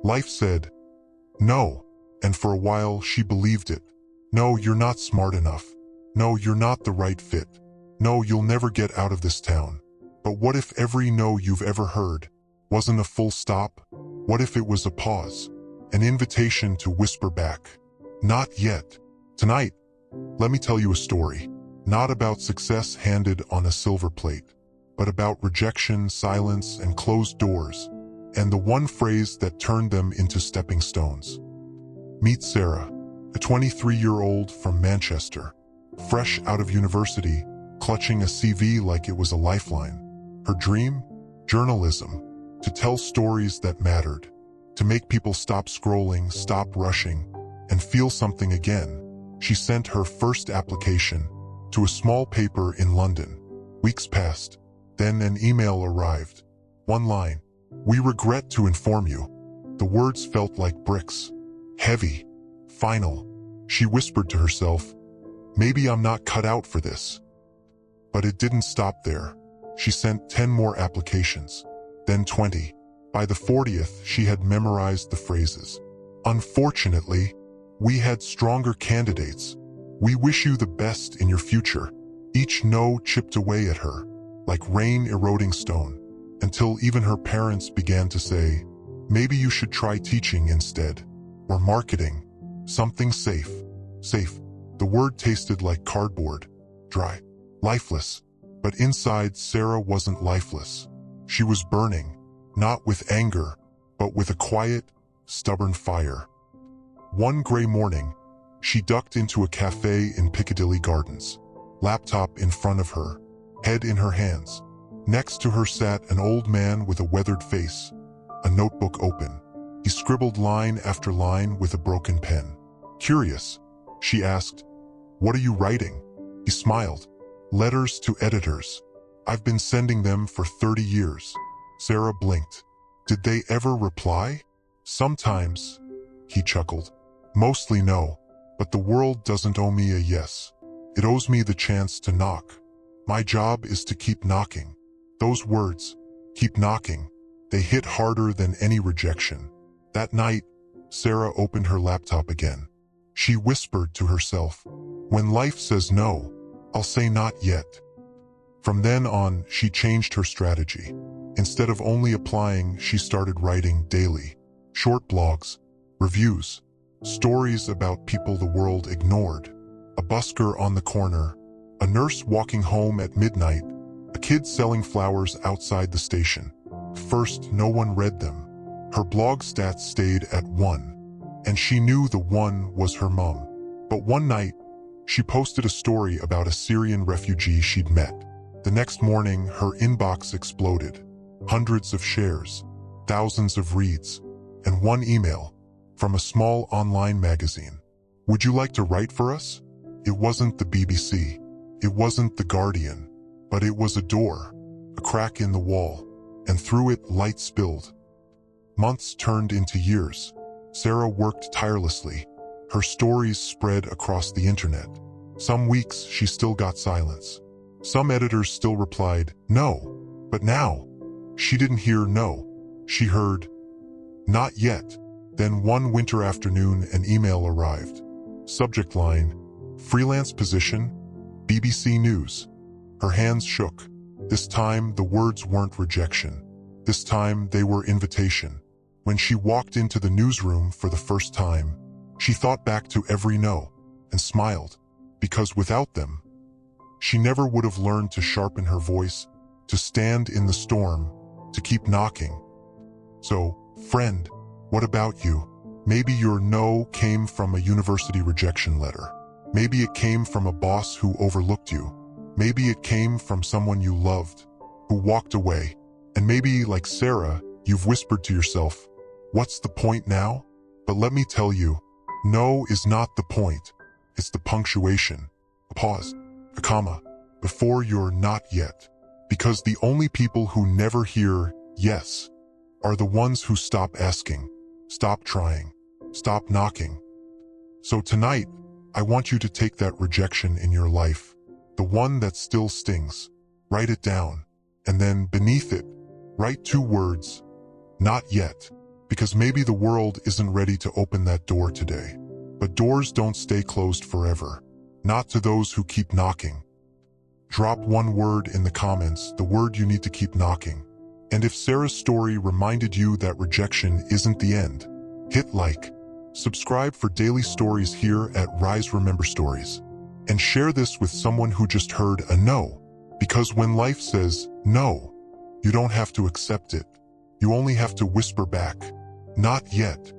Life said, no, and for a while she believed it. No, you're not smart enough. No, you're not the right fit. No, you'll never get out of this town. But what if every no you've ever heard wasn't a full stop? What if it was a pause, an invitation to whisper back, not yet? Tonight, let me tell you a story, not about success handed on a silver plate, but about rejection, silence, and closed doors, and the one phrase that turned them into stepping stones. Meet Sarah, a 23-year-old from Manchester, fresh out of university, clutching a CV like it was a lifeline. Her dream? Journalism. To tell stories that mattered. To make people stop scrolling, stop rushing, and feel something again. She sent her first application to a small paper in London. Weeks passed. Then an email arrived. One line. "We regret to inform you." The words felt like bricks. Heavy. Final. She whispered to herself, maybe I'm not cut out for this. But it didn't stop there. She sent 10 more applications, then 20. By the 40th, she had memorized the phrases. "Unfortunately, we had stronger candidates. We wish you the best in your future." Each no chipped away at her, like rain eroding stone, until even her parents began to say, maybe you should try teaching instead, or marketing, something safe. Safe. The word tasted like cardboard, dry, lifeless. But inside, Sarah wasn't lifeless. She was burning, not with anger, but with a quiet, stubborn fire. One gray morning, she ducked into a cafe in Piccadilly Gardens, laptop in front of her, head in her hands. Next to her sat an old man with a weathered face, a notebook open. He scribbled line after line with a broken pen. Curious, she asked, "What are you writing?" He smiled. "Letters to editors. I've been sending them for 30 years. Sarah blinked. "Did they ever reply?" "Sometimes," he chuckled. "Mostly no, but the world doesn't owe me a yes. It owes me the chance to knock. My job is to keep knocking." Those words, keep knocking, they hit harder than any rejection. That night, Sarah opened her laptop again. She whispered to herself, "When life says no, I'll say not yet." From then on, she changed her strategy. Instead of only applying, she started writing daily. Short blogs, reviews, stories about people the world ignored. A busker on the corner, a nurse walking home at midnight, a kid selling flowers outside the station. First, no one read them. Her blog stats stayed at 1, and she knew the 1 was her mom. But one night, she posted a story about a Syrian refugee she'd met. The next morning, her inbox exploded. Hundreds of shares, thousands of reads, and one email from a small online magazine. "Would you like to write for us?" It wasn't the BBC. It wasn't The Guardian. But it was a door, a crack in the wall, and through it light spilled. Months turned into years. Sarah worked tirelessly. Her stories spread across the internet. Some weeks she still got silence. Some editors still replied, "No." But now, she didn't hear no. She heard, "Not yet." Then one winter afternoon an email arrived. Subject line, "Freelance position, BBC News." Her hands shook. This time the words weren't rejection. This time they were invitation. When she walked into the newsroom for the first time, she thought back to every no and smiled, because without them, she never would have learned to sharpen her voice, to stand in the storm, to keep knocking. So, friend, what about you? Maybe your no came from a university rejection letter. Maybe it came from a boss who overlooked you. Maybe it came from someone you loved, who walked away. And maybe, like Sarah, you've whispered to yourself, "What's the point now?" But let me tell you, no is not the point. It's the punctuation, a pause, a comma, before your not yet. Because the only people who never hear yes are the ones who stop asking, stop trying, stop knocking. So tonight, I want you to take that rejection in your life, the one that still stings, write it down, and then beneath it, write 2 words, not yet. because maybe the world isn't ready to open that door today. But doors don't stay closed forever. Not to those who keep knocking. Drop one word in the comments, the word you need to keep knocking. And if Sarah's story reminded you that rejection isn't the end, hit like. Subscribe for daily stories here at Rise Remember Stories. And share this with someone who just heard a no. Because when life says no, you don't have to accept it. You only have to whisper back, not yet.